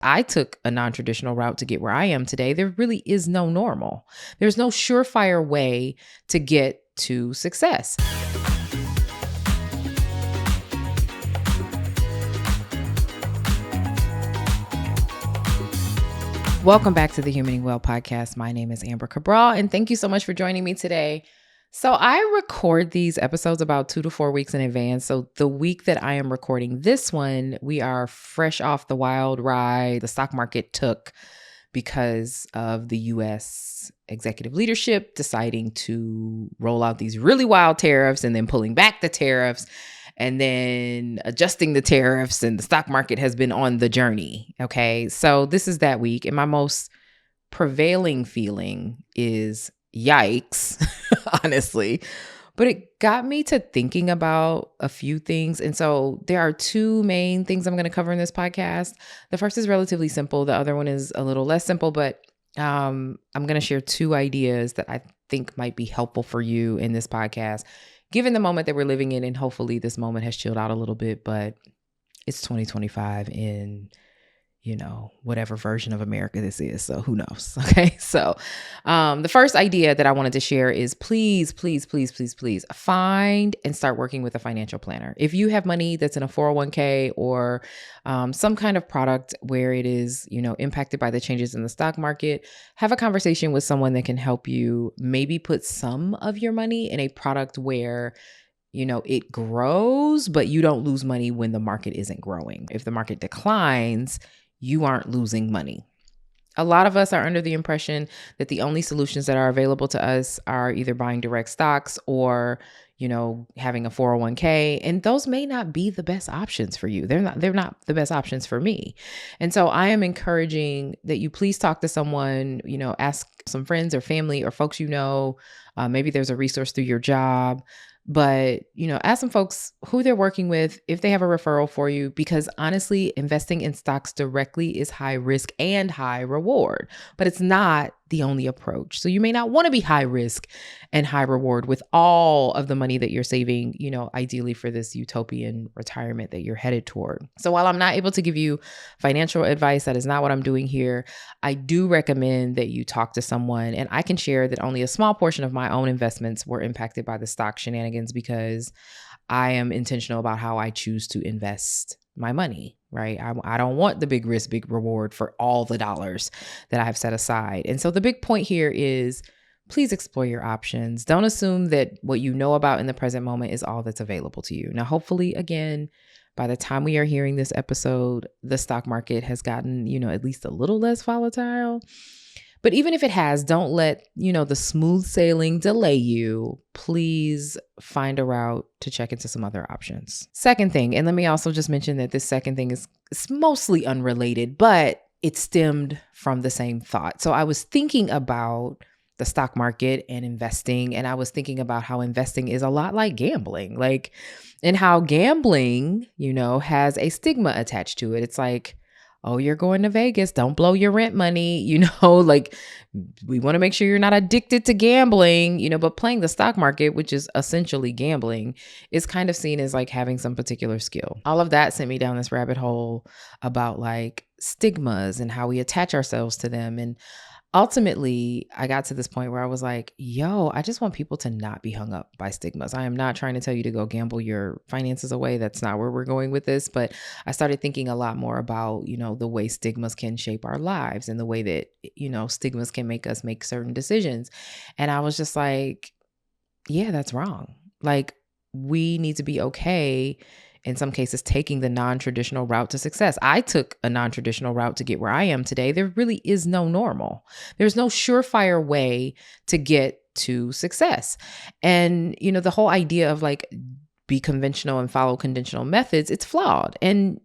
I took a non-traditional route to get where I am today. There really is no normal. There's no surefire way to get to success. Welcome back to the Humaning Well podcast. My name is Amber Cabral, and thank you so much for joining me today. So I record these episodes about 2 to 4 weeks in advance. So the week that I am recording this one, we are fresh off the wild ride the stock market took because of the U.S. executive leadership deciding to roll out these really wild tariffs and then pulling back the tariffs and then adjusting the tariffs, and the stock market has been on the journey. Okay. So this is that week. And my most prevailing feeling is yikes, honestly. But it got me to thinking about a few things. And so there are two main things I'm going to cover in this podcast. The first is relatively simple. The other one is a little less simple, but I'm going to share two ideas that I think might be helpful for you in this podcast, given the moment that we're living in. And hopefully this moment has chilled out a little bit, but it's 2025 in, whatever version of America this is. So who knows? Okay. So the first idea that I wanted to share is please find and start working with a financial planner. If you have money that's in a 401k or some kind of product where it is, impacted by the changes in the stock market, have a conversation with someone that can help you maybe put some of your money in a product where it grows, but you don't lose money when the market isn't growing. If the market declines, you aren't losing money. A lot of us are under the impression that the only solutions that are available to us are either buying direct stocks or, having a 401k, and those may not be the best options for you. They're not the best options for me. And so I am encouraging that you please talk to someone, ask some friends or family or folks, maybe there's a resource through your job. But, ask some folks who they're working with, if they have a referral for you, because honestly, investing in stocks directly is high risk and high reward, but it's not the only approach. So you may not want to be high risk and high reward with all of the money that you're saving, ideally for this utopian retirement that you're headed toward. So while I'm not able to give you financial advice, that is not what I'm doing here. I do recommend that you talk to someone, and I can share that only a small portion of my own investments were impacted by the stock shenanigans because I am intentional about how I choose to invest my money, right? I don't want the big risk, big reward for all the dollars that I have set aside. And so the big point here is please explore your options. Don't assume that what you know about in the present moment is all that's available to you. Now, hopefully, again, by the time we are hearing this episode, the stock market has gotten, at least a little less volatile. But even if it has, don't let, the smooth sailing delay you. Please find a route to check into some other options. Second thing, and let me also just mention that this second thing is mostly unrelated, but it stemmed from the same thought. So I was thinking about the stock market and investing, and I was thinking about how investing is a lot like gambling, and how gambling, has a stigma attached to it. It's like, oh, you're going to Vegas, don't blow your rent money, we want to make sure you're not addicted to gambling, but playing the stock market, which is essentially gambling, is kind of seen as like having some particular skill. All of that sent me down this rabbit hole about like stigmas and how we attach ourselves to them. And ultimately, I got to this point where I was like, I just want people to not be hung up by stigmas. I am not trying to tell you to go gamble your finances away. That's not where we're going with this. But I started thinking a lot more about, the way stigmas can shape our lives and the way that, stigmas can make us make certain decisions. And I was just like, yeah, that's wrong. Like, we need to be okay in some cases taking the non-traditional route to success. I took a non-traditional route to get where I am today. There really is no normal. There's no surefire way to get to success. And, the whole idea of like be conventional and follow conventional methods, it's flawed. And,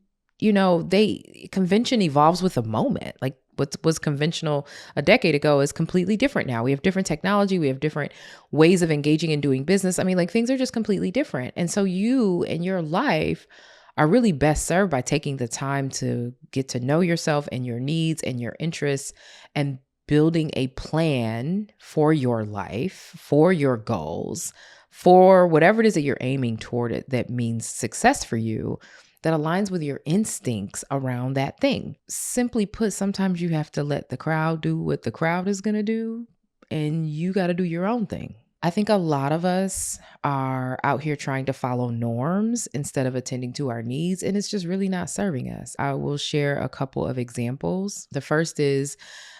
convention evolves with the moment. Like what was conventional a decade ago is completely different now. We have different technology. We have different ways of engaging and doing business. I mean, like things are just completely different. And so you and your life are really best served by taking the time to get to know yourself and your needs and your interests and building a plan for your life, for your goals, for whatever it is that you're aiming toward it that means success for you. that aligns with your instincts around that thing. Simply put, sometimes you have to let the crowd do what the crowd is going to do, and you got to do your own thing. I think a lot of us are out here trying to follow norms instead of attending to our needs, and it's just really not serving us. I will share a couple of examples. The first is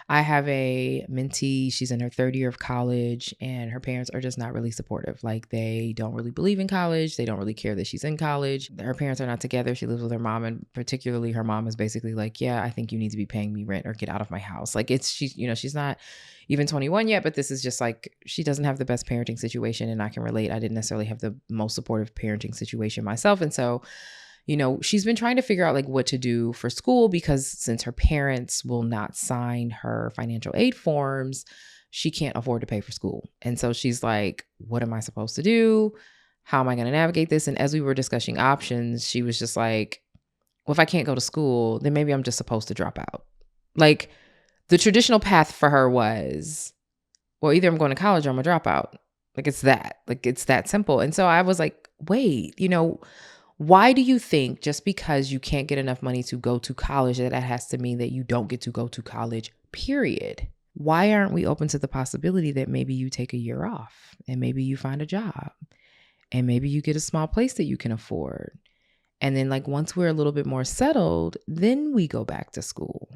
I have a mentee. She's in her third year of college, and her parents are just not really supportive. Like, they don't really believe in college. They don't really care that she's in college. Her parents are not together. She lives with her mom, and particularly her mom is basically like, yeah, I think you need to be paying me rent or get out of my house. Like, she's not even 21 yet, but this is just like, she doesn't have the best parenting situation, and I can relate. I didn't necessarily have the most supportive parenting situation myself. And so, she's been trying to figure out like what to do for school, because since her parents will not sign her financial aid forms, she can't afford to pay for school. And so she's like, what am I supposed to do? How am I going to navigate this? And as we were discussing options, she was just like, well, if I can't go to school, then maybe I'm just supposed to drop out. Like, the traditional path for her was, well, either I'm going to college or I'm a dropout. It's that simple. And so I was like, wait, why do you think just because you can't get enough money to go to college that has to mean that you don't get to go to college, period? Why aren't we open to the possibility that maybe you take a year off and maybe you find a job and maybe you get a small place that you can afford? And then once we're a little bit more settled, then we go back to school.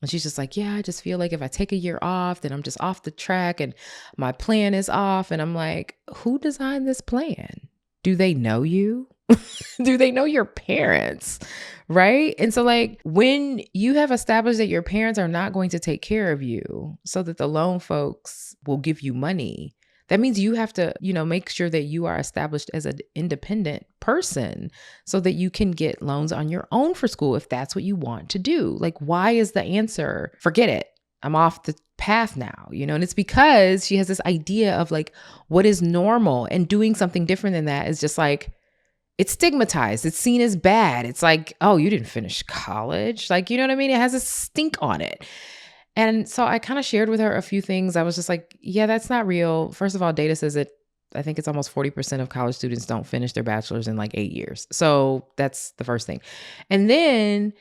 And she's just like, yeah, I just feel like if I take a year off, then I'm just off the track and my plan is off. And I'm like, who designed this plan? Do they know you? Do they know your parents? Right? And so when you have established that your parents are not going to take care of you so that the loan folks will give you money, that means you have to, make sure that you are established as an independent person so that you can get loans on your own for school if that's what you want to do. Why is the answer, forget it, I'm off the path now, and it's because she has this idea of what is normal, and doing something different than that is just it's stigmatized. It's seen as bad. It's oh, you didn't finish college. You know what I mean? It has a stink on it. And so I kind of shared with her a few things. I was just like, yeah, that's not real. First of all, data says that I think it's almost 40% of college students don't finish their bachelor's in 8 years. So that's the first thing. And then,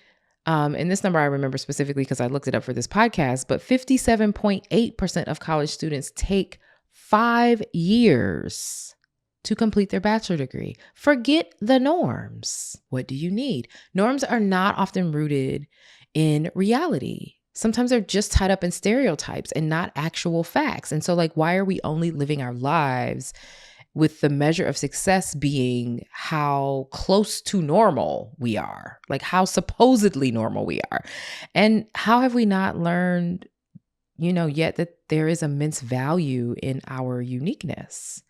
and this number I remember specifically because I looked it up for this podcast, but 57.8% of college students take 5 years to complete their bachelor degree. Forget the norms. What do you need? Norms are not often rooted in reality. Sometimes they're just tied up in stereotypes and not actual facts. And so why are we only living our lives with the measure of success being how close to normal we are, how supposedly normal we are? And how have we not learned, yet that there is immense value in our uniqueness?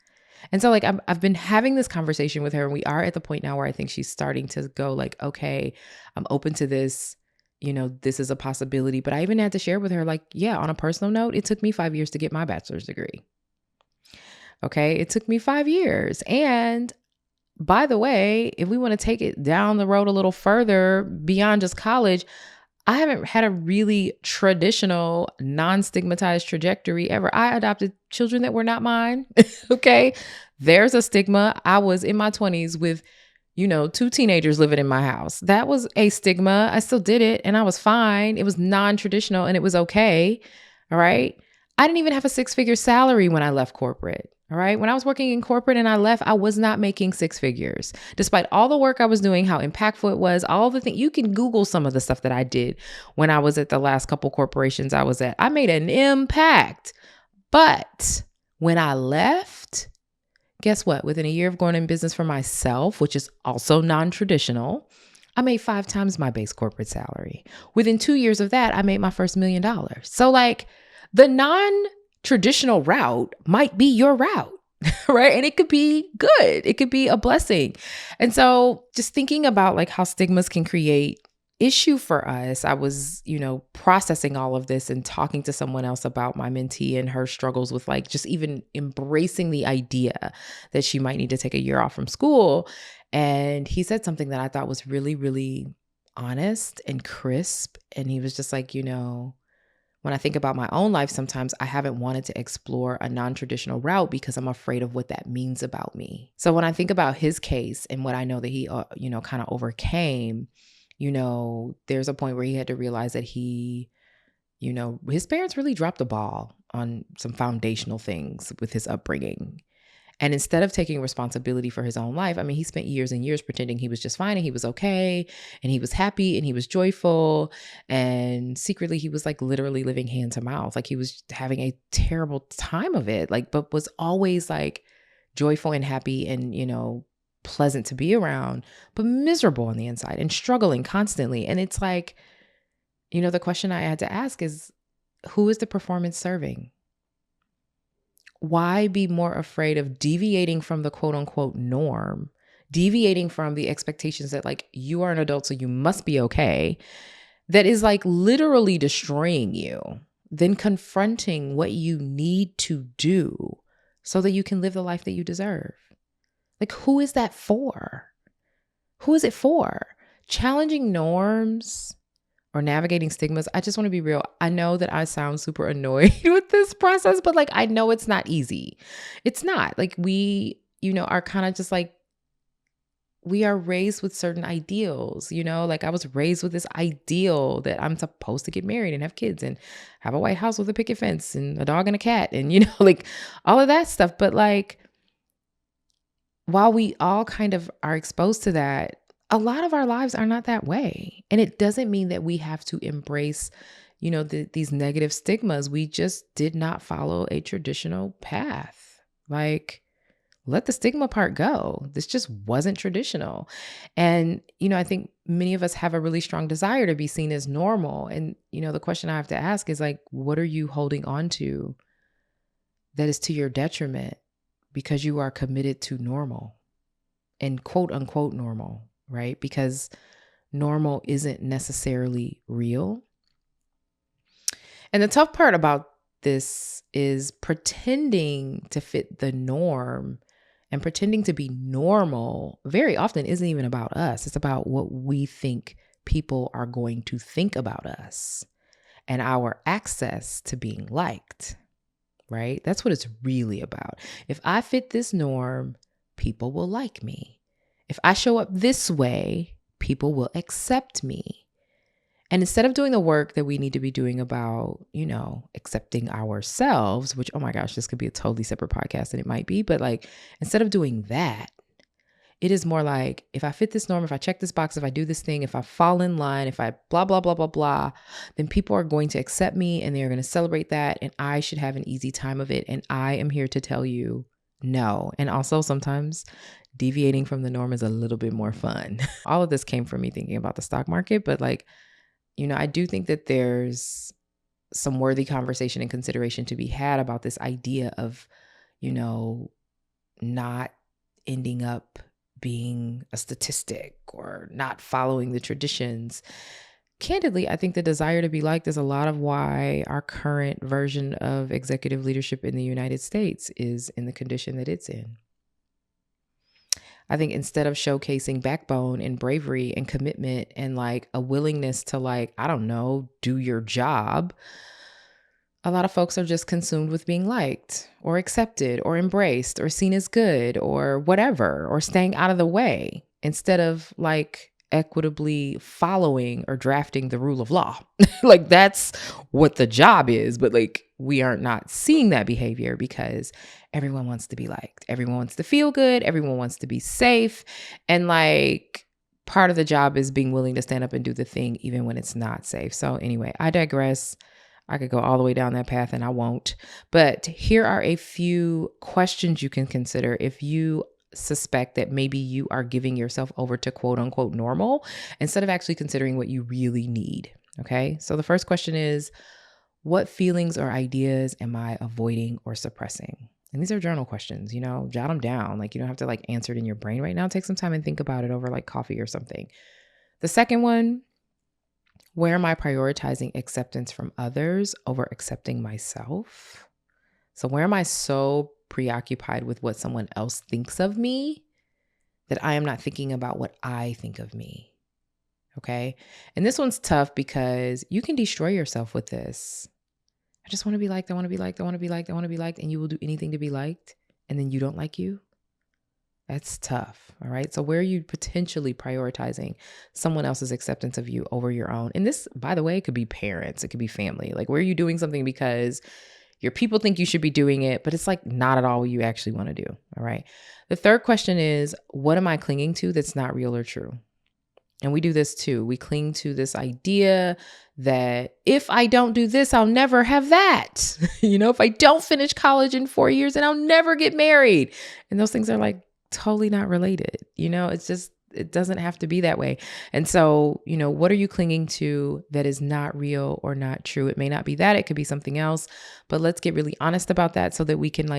And so I've been having this conversation with her, and we are at the point now where I think she's starting to go okay, I'm open to this. This is a possibility. But I even had to share with her, yeah, on a personal note, it took me 5 years to get my bachelor's degree. Okay. It took me 5 years. And by the way, if we want to take it down the road a little further beyond just college, I haven't had a really traditional, non-stigmatized trajectory ever. I adopted children that were not mine. Okay. There's a stigma. I was in my 20s with 2 teenagers living in my house. That was a stigma. I still did it and I was fine. It was non-traditional and it was okay. All right. I didn't even have a 6-figure salary when I left corporate. All right. When I was working in corporate and I left, I was not making 6 figures. Despite all the work I was doing, how impactful it was, all the things, you can Google some of the stuff that I did when I was at the last couple corporations I was at. I made an impact. But when I left, guess what? Within a year of going in business for myself, which is also non-traditional, I made 5 times my base corporate salary. Within 2 years of that, I made my first $1 million. So the non-traditional route might be your route, right? And it could be good. It could be a blessing. And so just thinking about how stigmas can create issue for us, I was, processing all of this and talking to someone else about my mentee and her struggles with just even embracing the idea that she might need to take a year off from school. And he said something that I thought was really, really honest and crisp. And he was just when when I think about my own life, sometimes I haven't wanted to explore a non-traditional route because I'm afraid of what that means about me. So when I think about his case and what I know that he, kind of overcame, there's a point where he had to realize that his parents really dropped the ball on some foundational things with his upbringing. And instead of taking responsibility for his own life, I mean, he spent years and years pretending he was just fine and he was okay and he was happy and he was joyful. And secretly, he was like literally living hand to mouth. Like he was having a terrible time of it, but was always like joyful and happy and, pleasant to be around, but miserable on the inside and struggling constantly. And it's like, the question I had to ask is, who is the performance serving? Why be more afraid of deviating from the quote unquote norm, deviating from the expectations that like you are an adult, so you must be okay, that is like literally destroying you, than confronting what you need to do so that you can live the life that you deserve? Like, who is that for? Who is it for? Challenging norms or navigating stigmas. I just want to be real. I know that I sound super annoyed with this process, but like, I know it's not easy. It's not. Like we, are kind of just like, we are raised with certain ideals, like I was raised with this ideal that I'm supposed to get married and have kids and have a white house with a picket fence and a dog and a cat and, like all of that stuff. But like, while we all kind of are exposed to that, a lot of our lives are not that way. And it doesn't mean that we have to embrace, these negative stigmas. We just did not follow a traditional path. Like, let the stigma part go. This just wasn't traditional. And, I think many of us have a really strong desire to be seen as normal. And, the question I have to ask is like, what are you holding on to that is to your detriment because you are committed to normal and quote unquote normal? Right? Because normal isn't necessarily real. And the tough part about this is pretending to fit the norm and pretending to be normal very often isn't even about us. It's about what we think people are going to think about us and our access to being liked, right? That's what it's really about. If I fit this norm, people will like me. If I show up this way, people will accept me. And instead of doing the work that we need to be doing about, accepting ourselves, which, oh my gosh, this could be a totally separate podcast, and it might be, but like, instead of doing that, it is more like, if I fit this norm, if I check this box, if I do this thing, if I fall in line, if I blah, blah, blah, blah, blah, then people are going to accept me and they're going to celebrate that. And I should have an easy time of it. And I am here to tell you no. And also sometimes deviating from the norm is a little bit more fun. All of this came from me thinking about the stock market, but like, I do think that there's some worthy conversation and consideration to be had about this idea of, not ending up being a statistic or not following the traditions. Candidly, I think the desire to be liked is a lot of why our current version of executive leadership in the United States is in the condition that it's in. I think instead of showcasing backbone and bravery and commitment and like a willingness to like, I don't know, do your job, a lot of folks are just consumed with being liked or accepted or embraced or seen as good or whatever, or staying out of the way instead of like equitably following or drafting the rule of law. Like that's what the job is. But like we are not seeing that behavior because everyone wants to be liked. Everyone wants to feel good. Everyone wants to be safe. And like part of the job is being willing to stand up and do the thing even when it's not safe. So anyway, I digress. I could go all the way down that path and I won't. But here are a few questions you can consider if you suspect that maybe you are giving yourself over to quote unquote normal instead of actually considering what you really need. Okay. So the first question is, what feelings or ideas am I avoiding or suppressing? And these are journal questions, jot them down. Like you don't have to like answer it in your brain right now. Take some time and think about it over like coffee or something. The second one, where am I prioritizing acceptance from others over accepting myself? So where am I so preoccupied with what someone else thinks of me that I am not thinking about what I think of me? Okay. And this one's tough because you can destroy yourself with this. I just want to be liked. I want to be liked. I want to be liked. I want to be liked. And you will do anything to be liked. And then you don't like you. That's tough. All right. So where are you potentially prioritizing someone else's acceptance of you over your own? And this, by the way, could be parents. It could be family. Like, where are you doing something because your people think you should be doing it, but it's like not at all what you actually want to do. All right. The third question is, what am I clinging to that's not real or true? And we do this too. We cling to this idea that if I don't do this, I'll never have that. If I don't finish college in 4 years, then I'll never get married. And those things are like totally not related. It's just, it doesn't have to be that way. And so, what are you clinging to that is not real or not true? It may not be that, it could be something else, but let's get really honest about that so that we can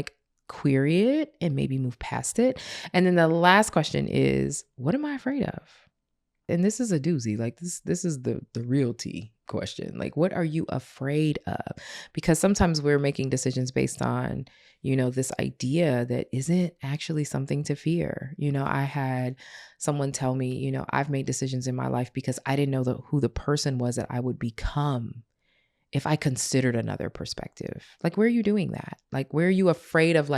query it and maybe move past it. And then the last question is, what am I afraid of? And this is a doozy. This is the real tea question. What are you afraid of? Because sometimes we're making decisions based on, this idea that isn't actually something to fear. I had someone tell me, I've made decisions in my life because I didn't know who the person was that I would become if I considered another perspective. Where are you doing that? Where are you afraid of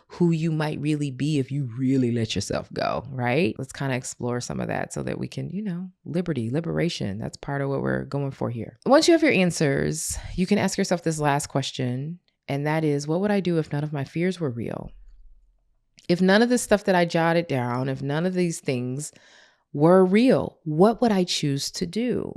who you might really be if you really let yourself go, right? Let's kind of explore some of that so that we can, liberation. That's part of what we're going for here. Once you have your answers, you can ask yourself this last question, and that is, what would I do if none of my fears were real? If none of the stuff that I jotted down, if none of these things were real, what would I choose to do?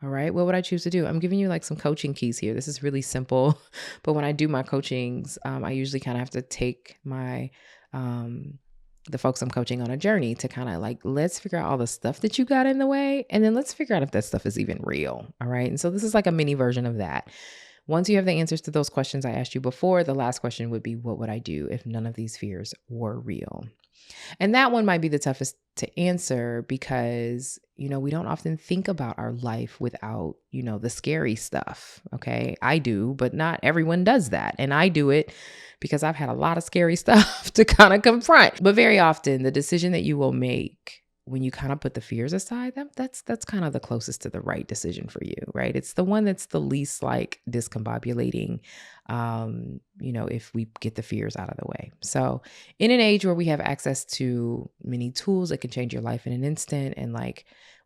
All right. What would I choose to do? I'm giving you some coaching keys here. This is really simple. But when I do my coachings, I usually kind of have to take my, the folks I'm coaching on a journey to kind of let's figure out all the stuff that you got in the way. And then let's figure out if that stuff is even real. All right. And so this is a mini version of that. Once you have the answers to those questions I asked you before, the last question would be, what would I do if none of these fears were real? And that one might be the toughest to answer because, we don't often think about our life without, the scary stuff. Okay. I do, but not everyone does that. And I do it because I've had a lot of scary stuff to kind of confront. But very often the decision that you will make when you kind of put the fears aside, that's kind of the closest to the right decision for you, right? It's the one that's the least discombobulating, if we get the fears out of the way. So in an age where we have access to many tools that can change your life in an instant, and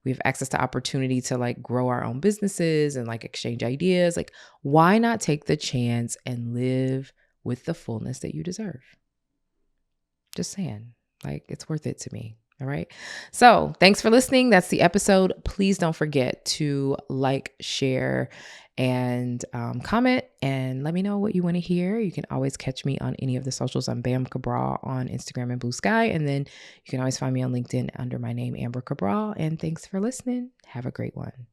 we have access to opportunity to grow our own businesses and exchange ideas, why not take the chance and live with the fullness that you deserve? Just saying, it's worth it to me. All right. So thanks for listening. That's the episode. Please don't forget to share, and comment, and let me know what you want to hear. You can always catch me on any of the socials. I'm Bam Cabral on Instagram and Blue Sky. And then you can always find me on LinkedIn under my name, Amber Cabral. And thanks for listening. Have a great one.